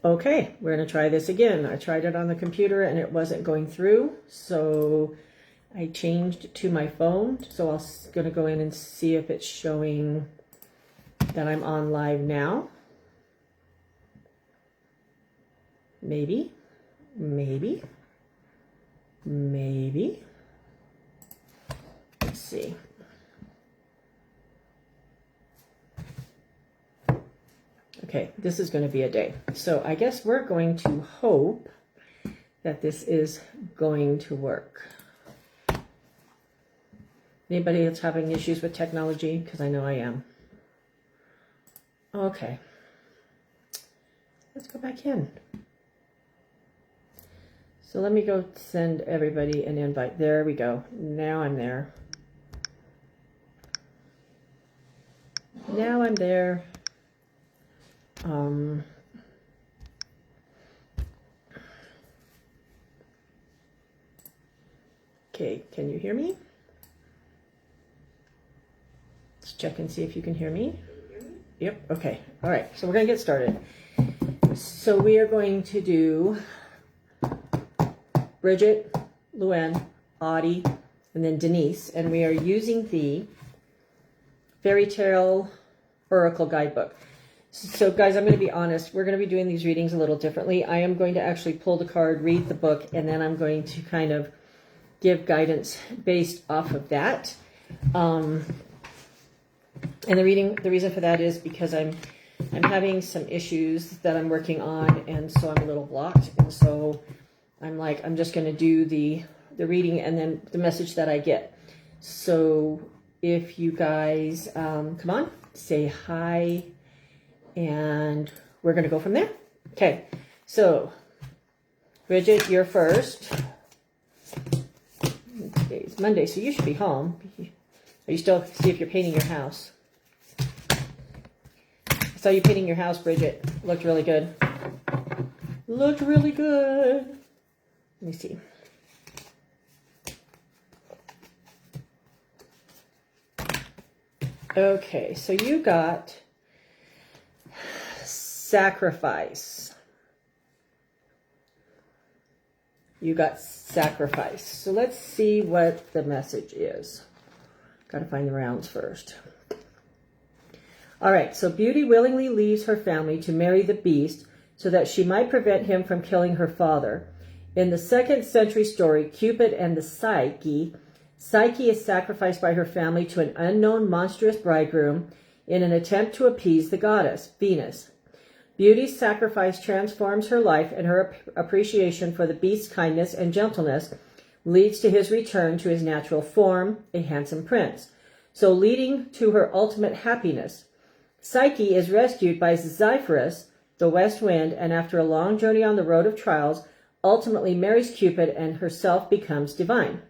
Okay, we're going to try this again. I tried it on the computer and it wasn't going through, so I changed to my phone. So I'm going to go in and see if it's showing that I'm on live now. Maybe, maybe, maybe. Let's see. Okay, this is going to be a day. So I guess we're going to hope that this is going to work. Anybody that's having issues with technology? Because I know I am. Okay. Let's go back in. So let me go send everybody an invite. There we go. Now I'm there. Now I'm there. Okay, can you hear me? Let's check and see if you can hear me. Yep, okay. All right, so we're going to get started. So we are going to do Bridget, Luann, Audie, and then Denise, and we are using the Fairy Tale Oracle Guidebook. So guys, I'm going to be honest, we're going to be doing these readings a little differently. I am going to actually pull the card, read the book, and then I'm going to kind of give guidance based off of that. And the reason for that is because I'm having some issues that I'm working on, and so I'm a little blocked, and so I'm like, I'm just going to do the reading and then the message that I get. So if you guys come on, say hi, and we're going to go from there. Okay, so Bridget, you're first. Today's Monday, so you should be home. Are you still, see if you're painting your house? I saw you painting your house, Bridget. Looked really good. Looked really good. Let me see. Okay, so you got sacrifice. You got sacrifice. So let's see what the message is. Got to find the rounds first. All right, so Beauty willingly leaves her family to marry the Beast so that she might prevent him from killing her father. In the 2nd century story, Cupid and the Psyche is sacrificed by her family to an unknown monstrous bridegroom in an attempt to appease the goddess, Venus. Beauty's sacrifice transforms her life, and her appreciation for the Beast's kindness and gentleness leads to his return to his natural form, a handsome prince, so leading to her ultimate happiness. Psyche is rescued by Zephyrus, the west wind, and after a long journey on the road of trials, ultimately marries Cupid and herself becomes divine.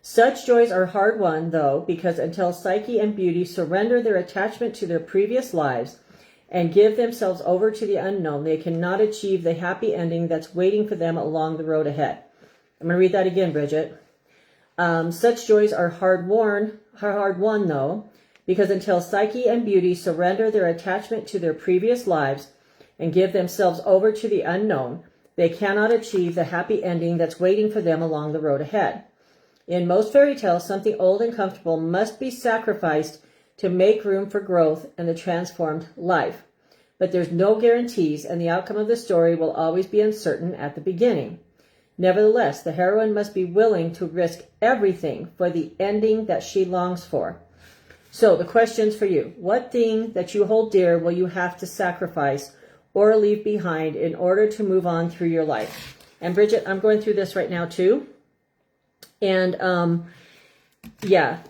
Such joys are hard won, though, because until Psyche and Beauty surrender their attachment to their previous lives and give themselves over to the unknown, they cannot achieve the happy ending that's waiting for them along the road ahead. I'm going to read that again, Bridget. Such joys are hard won, though, because until Psyche and Beauty surrender their attachment to their previous lives and give themselves over to the unknown, they cannot achieve the happy ending that's waiting for them along the road ahead. In most fairy tales, something old and comfortable must be sacrificed to make room for growth and the transformed life. But there's no guarantees, and the outcome of the story will always be uncertain at the beginning. Nevertheless, the heroine must be willing to risk everything for the ending that she longs for. So the question's for you. What thing that you hold dear will you have to sacrifice or leave behind in order to move on through your life? And Bridget, I'm going through this right now too. And yeah,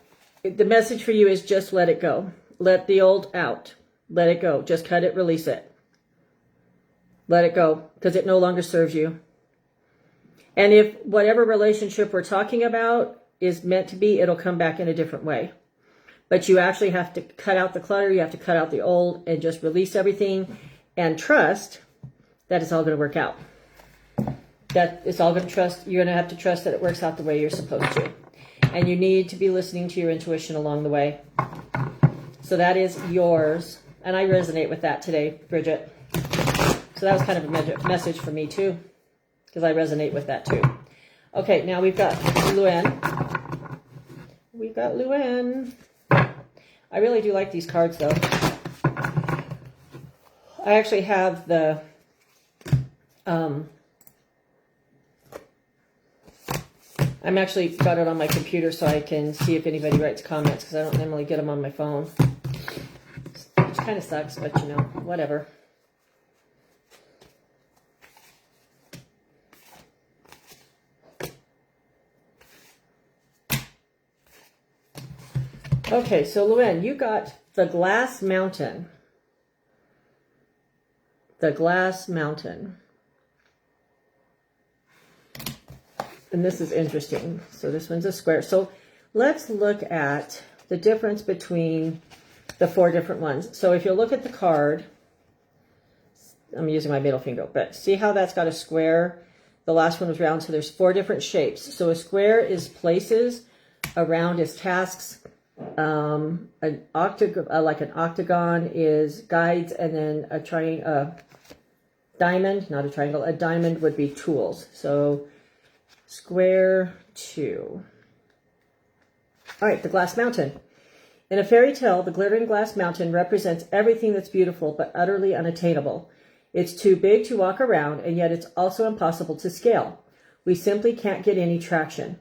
the message for you is just let it go. Let the old out. Let it go. Just cut it, release it. Let it go, because it no longer serves you. And if whatever relationship we're talking about is meant to be, it'll come back in a different way. But you actually have to cut out the clutter. You have to cut out the old and just release everything and trust that it's all going to work out. That it's all going to trust. You're going to have to trust that it works out the way you're supposed to. And you need to be listening to your intuition along the way. So that is yours. And I resonate with that today, Bridget. So that was kind of a message for me too, because I resonate with that too. Okay, now we've got Luann. We've got Luann. I really do like these cards though. I actually have the I'm actually got it on my computer so I can see if anybody writes comments, because I don't normally get them on my phone. Which kind of sucks, but you know, whatever. Okay, so Luann, you got the Glass Mountain. The Glass Mountain. And this is interesting. So this one's a square. So let's look at the difference between the 4 different ones. So if you look at the card, I'm using my middle finger, but see how that's got a square? The last one was round, so there's 4 different shapes. So a square is places, a round is tasks, an octagon, like an octagon is guides, and then a diamond, not a triangle, a diamond would be tools. So square 2. All right, the Glass Mountain. In a fairy tale, the glittering glass mountain represents everything that's beautiful but utterly unattainable. It's too big to walk around, and yet it's also impossible to scale. We simply can't get any traction.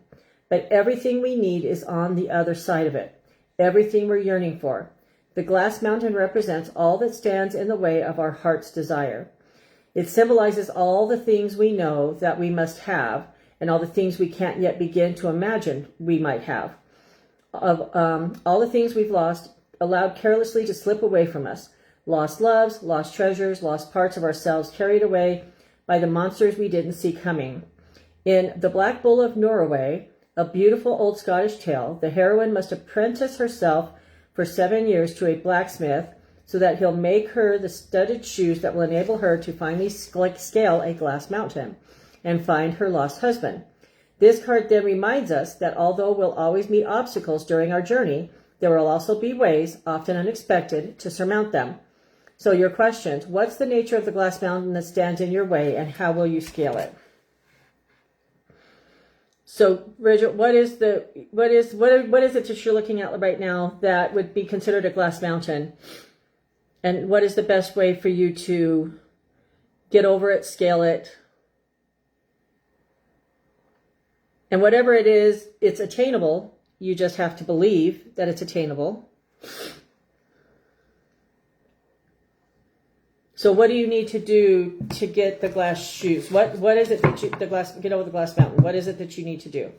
But everything we need is on the other side of it. Everything we're yearning for. The glass mountain represents all that stands in the way of our heart's desire. It symbolizes all the things we know that we must have, and all the things we can't yet begin to imagine we might have. Of all the things we've lost, allowed carelessly to slip away from us. Lost loves, lost treasures, lost parts of ourselves carried away by the monsters we didn't see coming. In The Black Bull of Norroway, a beautiful old Scottish tale, the heroine must apprentice herself for 7 years to a blacksmith so that he'll make her the studded shoes that will enable her to finally scale a glass mountain and find her lost husband. This card then reminds us that although we'll always meet obstacles during our journey, there will also be ways, often unexpected, to surmount them. So your questions: what's the nature of the glass mountain that stands in your way, and how will you scale it? So, Bridget, what is it that you're looking at right now that would be considered a glass mountain? And what is the best way for you to get over it, scale it? And whatever it is, it's attainable. You just have to believe that it's attainable. So what do you need to do to get the glass shoes? What is it that get over the glass mountain? What is it that you need to do?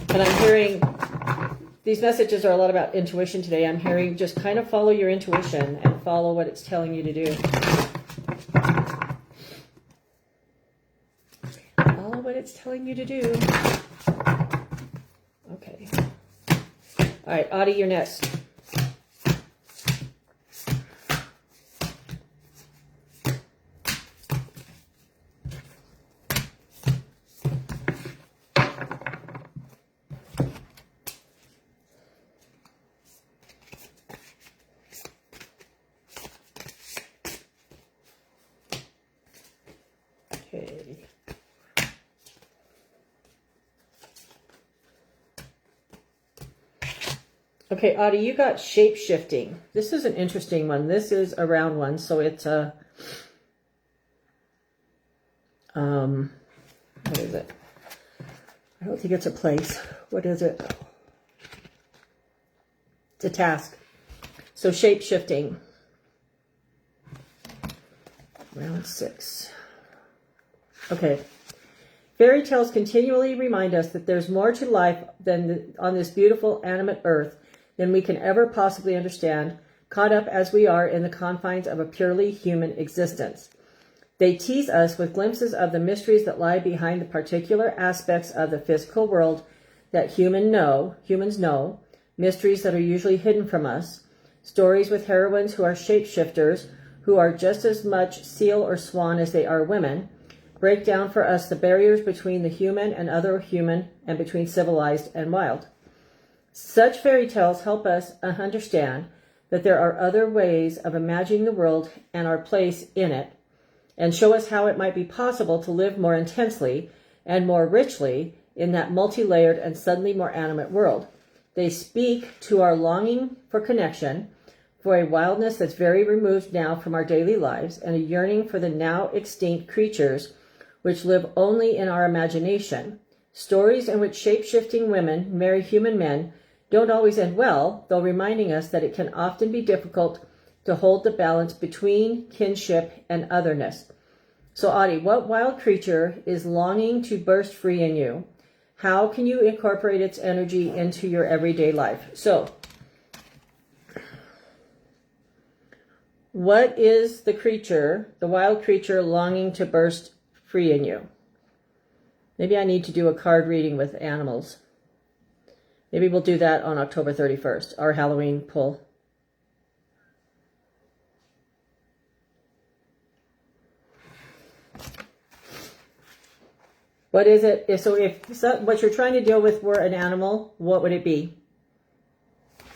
And I'm hearing, these messages are a lot about intuition today. I'm hearing just kind of follow your intuition and follow what it's telling you to do. Follow what it's telling you to do. Okay. All right, Audie, you're next. Okay, Audie, you got shape-shifting. This is an interesting one. This is a round one, so it's a... what is it? I don't think it's a place. What is it? It's a task. So shape-shifting. Round 6. Okay. Fairy tales continually remind us that there's more to life than on this beautiful animate earth than we can ever possibly understand, caught up as we are in the confines of a purely human existence. They tease us with glimpses of the mysteries that lie behind the particular aspects of the physical world that humans know, mysteries that are usually hidden from us, stories with heroines who are shapeshifters, who are just as much seal or swan as they are women, break down for us the barriers between the human and other human, and between civilized and wild. Such fairy tales help us understand that there are other ways of imagining the world and our place in it, and show us how it might be possible to live more intensely and more richly in that multi-layered and suddenly more animate world. They speak to our longing for connection, for a wildness that's very removed now from our daily lives, and a yearning for the now extinct creatures which live only in our imagination. Stories in which shape-shifting women marry human men don't always end well, though reminding us that it can often be difficult to hold the balance between kinship and otherness. So, Audie, what wild creature is longing to burst free in you? How can you incorporate its energy into your everyday life? So, what is the creature, the wild creature longing to burst free in you? Maybe I need to do a card reading with animals. Maybe we'll do that on October 31st, our Halloween pull. What is it? So if what you're trying to deal with were an animal, what would it be?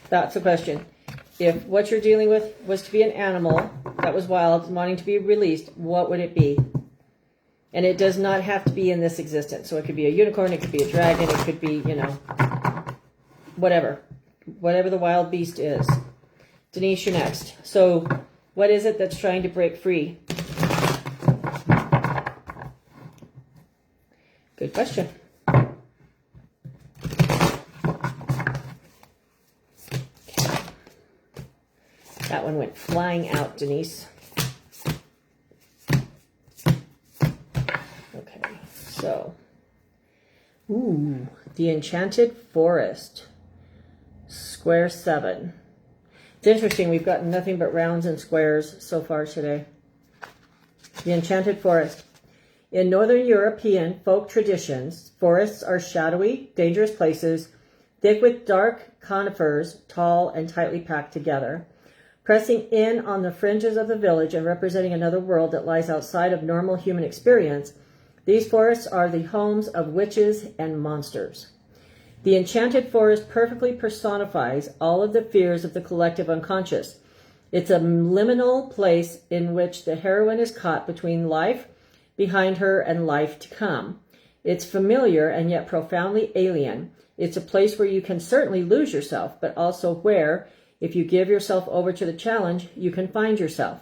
That's the question. If what you're dealing with was to be an animal that was wild, wanting to be released, what would it be? And it does not have to be in this existence. So it could be a unicorn, it could be a dragon, it could be, whatever. Whatever the wild beast is. Denise, you're next. So what is it that's trying to break free? Good question. Okay. That one went flying out, Denise. Okay, so. Ooh, the Enchanted Forest. Square 7. It's interesting, we've gotten nothing but rounds and squares so far today. The Enchanted Forest. In Northern European folk traditions, forests are shadowy, dangerous places, thick with dark conifers, tall and tightly packed together. Pressing in on the fringes of the village and representing another world that lies outside of normal human experience, these forests are the homes of witches and monsters. The Enchanted Forest perfectly personifies all of the fears of the collective unconscious. It's a liminal place in which the heroine is caught between life behind her and life to come. It's familiar and yet profoundly alien. It's a place where you can certainly lose yourself, but also where, if you give yourself over to the challenge, you can find yourself.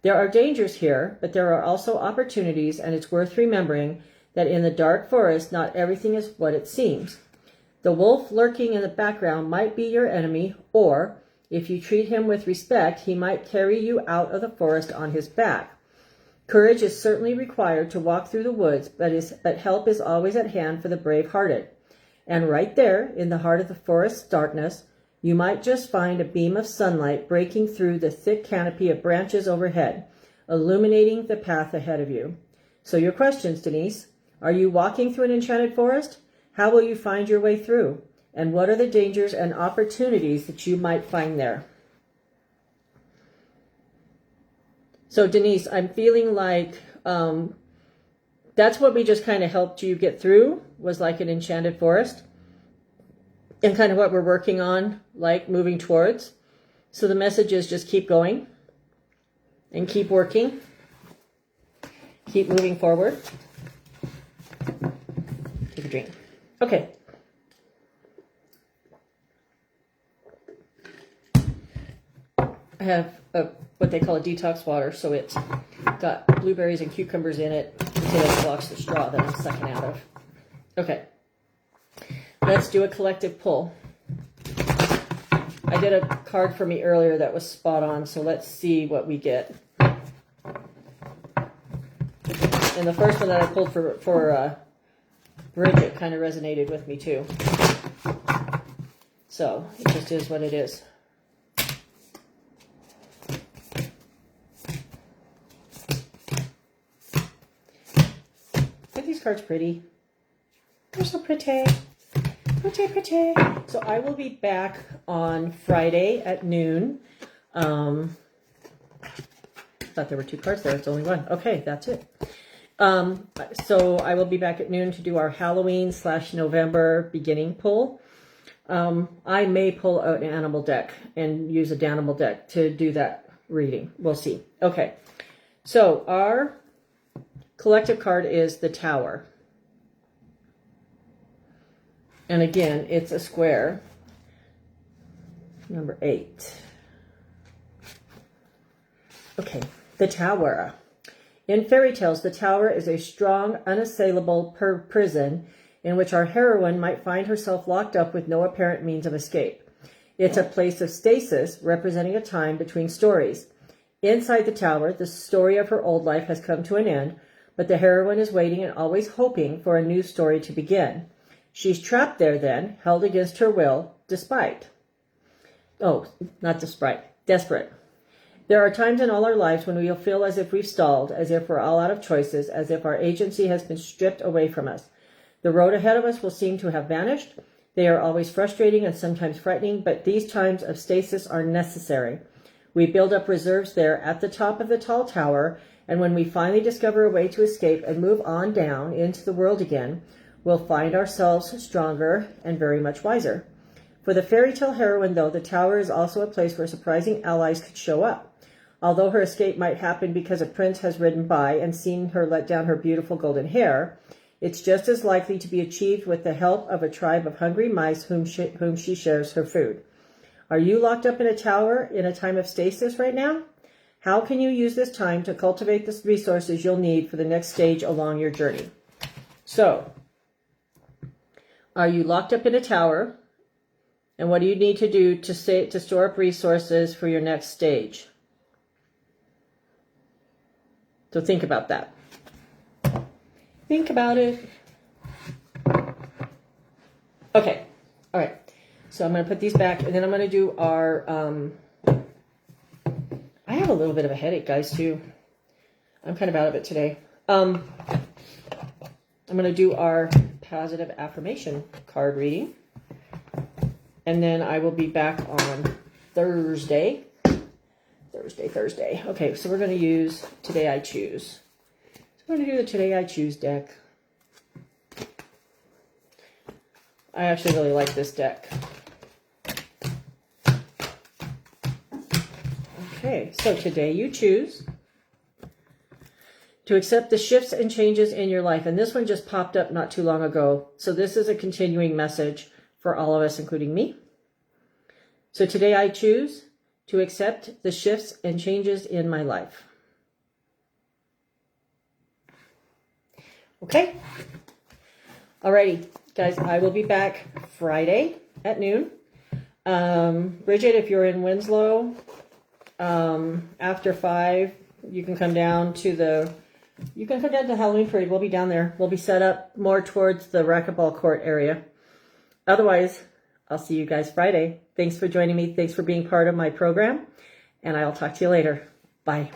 There are dangers here, but there are also opportunities, and it's worth remembering that in the dark forest, not everything is what it seems. The wolf lurking in the background might be your enemy, or, if you treat him with respect, he might carry you out of the forest on his back. Courage is certainly required to walk through the woods, but help is always at hand for the brave-hearted. And right there, in the heart of the forest's darkness, you might just find a beam of sunlight breaking through the thick canopy of branches overhead, illuminating the path ahead of you. So your questions, Denise. Are you walking through an enchanted forest? How will you find your way through? And what are the dangers and opportunities that you might find there? So, Denise, I'm feeling like that's what we just kind of helped you get through, was like an enchanted forest. And kind of what we're working on, like moving towards. So the message is just keep going and keep working. Keep moving forward. Take a drink. Okay. I have what they call a detox water, so it's got blueberries and cucumbers in it until it blocks the straw that I'm sucking out of. Okay. Let's do a collective pull. I did a card for me earlier that was spot on, so let's see what we get. And the first one that I pulled for Bridget kind of resonated with me too. So it just is what it is. Aren't these cards pretty? They're so pretty. Pretty, pretty. So I will be back on Friday at noon. Thought there were 2 cards there. It's only one. Okay, that's it. So I will be back at noon to do our Halloween /November beginning pull. I may pull out an animal deck and use a Danimal deck to do that reading. We'll see. Okay, so our collective card is the Tower. And again, it's a square, number 8. Okay, the Tower. In fairy tales, the Tower is a strong, unassailable prison in which our heroine might find herself locked up with no apparent means of escape. It's a place of stasis, representing a time between stories. Inside the Tower, the story of her old life has come to an end, but the heroine is waiting and always hoping for a new story to begin. She's trapped there then, held against her will, desperate. There are times in all our lives when we'll feel as if we've stalled, as if we're all out of choices, as if our agency has been stripped away from us. The road ahead of us will seem to have vanished. They are always frustrating and sometimes frightening, but these times of stasis are necessary. We build up reserves there at the top of the tall tower, and when we finally discover a way to escape and move on down into the world again, we'll find ourselves stronger and very much wiser. For the fairy tale heroine, though, the Tower is also a place where surprising allies could show up. Although her escape might happen because a prince has ridden by and seen her let down her beautiful golden hair, it's just as likely to be achieved with the help of a tribe of hungry mice whom she shares her food. Are you locked up in a tower in a time of stasis right now? How can you use this time to cultivate the resources you'll need for the next stage along your journey? So, are you locked up in a tower? And what do you need to do to store up resources for your next stage? So think about that. Think about it. Okay. All right. So I'm going to put these back, and then I'm going to do our... I have a little bit of a headache, guys, too. I'm kind of out of it today. I'm going to do our positive affirmation card reading. And then I will be back on Thursday. Thursday. Okay, so we're going to use Today I Choose. So I'm going to do the Today I Choose deck. I actually really like this deck. Okay, so today you choose to accept the shifts and changes in your life. And this one just popped up not too long ago. So this is a continuing message for all of us, including me. So today I choose to accept the shifts and changes in my life. Okay. Alrighty, guys, I will be back Friday at noon. Bridget, if you're in Winslow, after 5, you can come down to the Halloween parade. We'll be down there. We'll be set up more towards the racquetball court area. Otherwise, I'll see you guys Friday. Thanks for joining me. Thanks for being part of my program. And I'll talk to you later. Bye.